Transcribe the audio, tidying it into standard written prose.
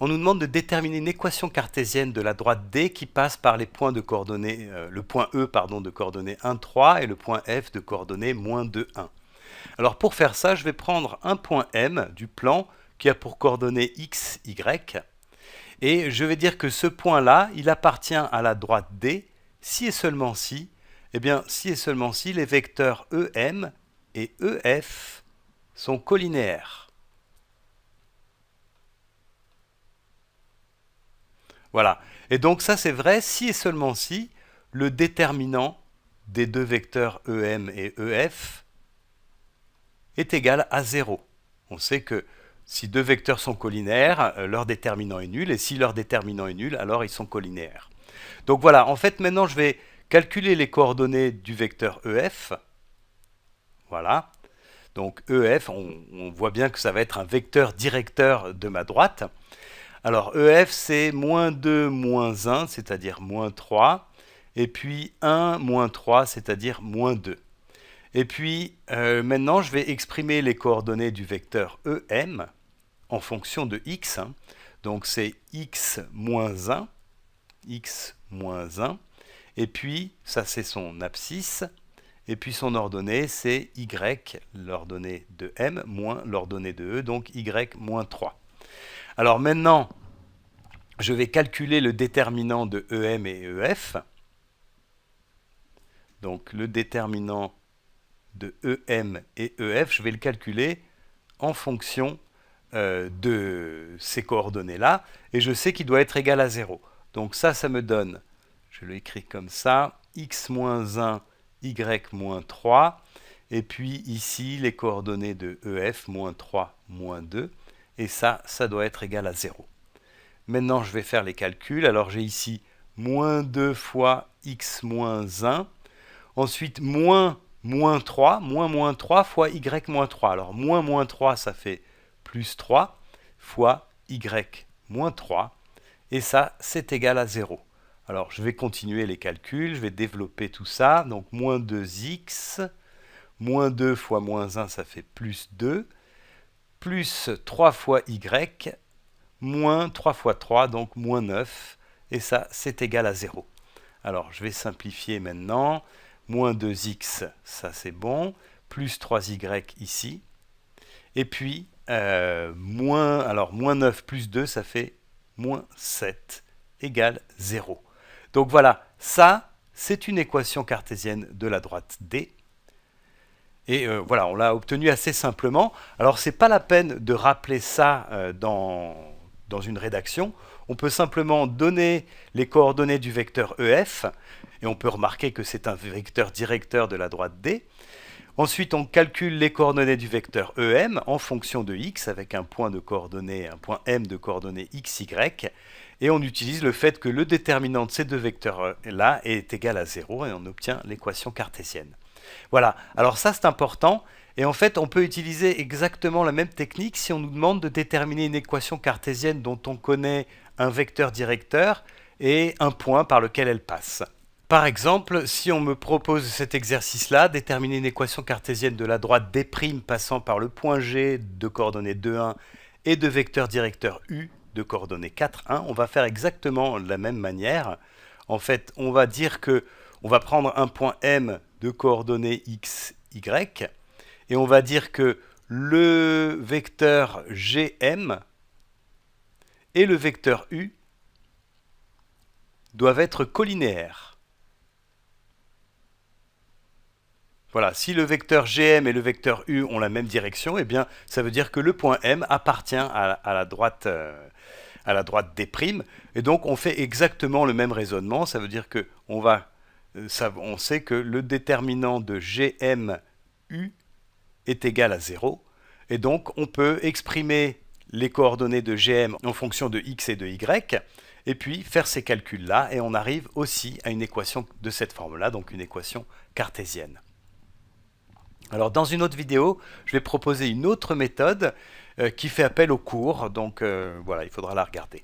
on nous demande de déterminer une équation cartésienne de la droite D qui passe par les points de coordonnées, le point E pardon, de coordonnées 1, 3 et le point F de coordonnées moins 2, 1. Alors pour faire ça, je vais prendre un point M du plan qui a pour coordonnées X, Y, et je vais dire que ce point-là, il appartient à la droite D, si et seulement si, eh bien si et seulement si les vecteurs EM et EF sont colinéaires. Voilà. Et donc ça c'est vrai si et seulement si le déterminant des deux vecteurs EM et EF est égal à 0. On sait que si deux vecteurs sont colinéaires, leur déterminant est nul, et si leur déterminant est nul, alors ils sont colinéaires. Donc voilà, en fait maintenant je vais calculer les coordonnées du vecteur EF. Voilà. Donc EF, on voit bien que ça va être un vecteur directeur de ma droite. Alors EF c'est moins 2, moins 1, c'est-à-dire moins 3, et puis 1, moins 3, c'est-à-dire moins 2. Et puis maintenant je vais exprimer les coordonnées du vecteur EM en fonction de x. Donc c'est x moins 1, x moins 1, et puis ça c'est son abscisse, et puis son ordonnée c'est y, l'ordonnée de m, moins l'ordonnée de e, donc y moins 3. Alors maintenant, je vais calculer le déterminant de EM et EF. Donc le déterminant de EM et EF, je vais le calculer en fonction de ces coordonnées-là, et je sais qu'il doit être égal à 0. Donc ça me donne, je l'écris comme ça, x moins 1, y moins 3, et puis ici les coordonnées de EF, moins 3, moins 2, et ça doit être égal à 0. Maintenant je vais faire les calculs, alors j'ai ici moins 2 fois x moins 1, ensuite moins 3, moins 3 fois y moins 3. Alors moins 3 ça fait plus 3 fois y moins 3, et ça c'est égal à 0. Alors je vais continuer les calculs, je vais développer tout ça, donc moins 2x, moins 2 fois moins 1 ça fait plus 2, plus 3 fois y, moins 3 fois 3, donc moins 9, et ça c'est égal à 0. Alors je vais simplifier maintenant, moins 2x, ça c'est bon, plus 3y ici, et puis moins 9 plus 2, ça fait moins 7, égale 0. Donc voilà, ça c'est une équation cartésienne de la droite D. Et voilà, on l'a obtenu assez simplement. Alors c'est pas la peine de rappeler ça dans une rédaction. On peut simplement donner les coordonnées du vecteur EF, et on peut remarquer que c'est un vecteur directeur de la droite D. Ensuite, on calcule les coordonnées du vecteur EM en fonction de x, avec un point de coordonnées, un point M de coordonnées x, y, et on utilise le fait que le déterminant de ces deux vecteurs-là est égal à 0, et on obtient l'équation cartésienne. Voilà, alors ça c'est important, et en fait on peut utiliser exactement la même technique si on nous demande de déterminer une équation cartésienne dont on connaît un vecteur directeur et un point par lequel elle passe. Par exemple, si on me propose cet exercice-là, déterminer une équation cartésienne de la droite D' passant par le point G de coordonnées 2, 1 et de vecteur directeur U de coordonnées 4, 1, on va faire exactement de la même manière. En fait, on va dire que on va prendre un point M de coordonnées x, y, et on va dire que le vecteur gm et le vecteur u doivent être colinéaires. Voilà, si le vecteur gm et le vecteur u ont la même direction, eh bien, ça veut dire que le point M appartient à la droite D', et donc on fait exactement le même raisonnement. Ça veut dire que on sait que le déterminant de GMU est égal à 0, et donc on peut exprimer les coordonnées de GM en fonction de x et de y, et puis faire ces calculs-là, et on arrive aussi à une équation de cette forme-là, donc une équation cartésienne. Alors dans une autre vidéo, je vais proposer une autre méthode qui fait appel au cours, donc voilà, il faudra la regarder.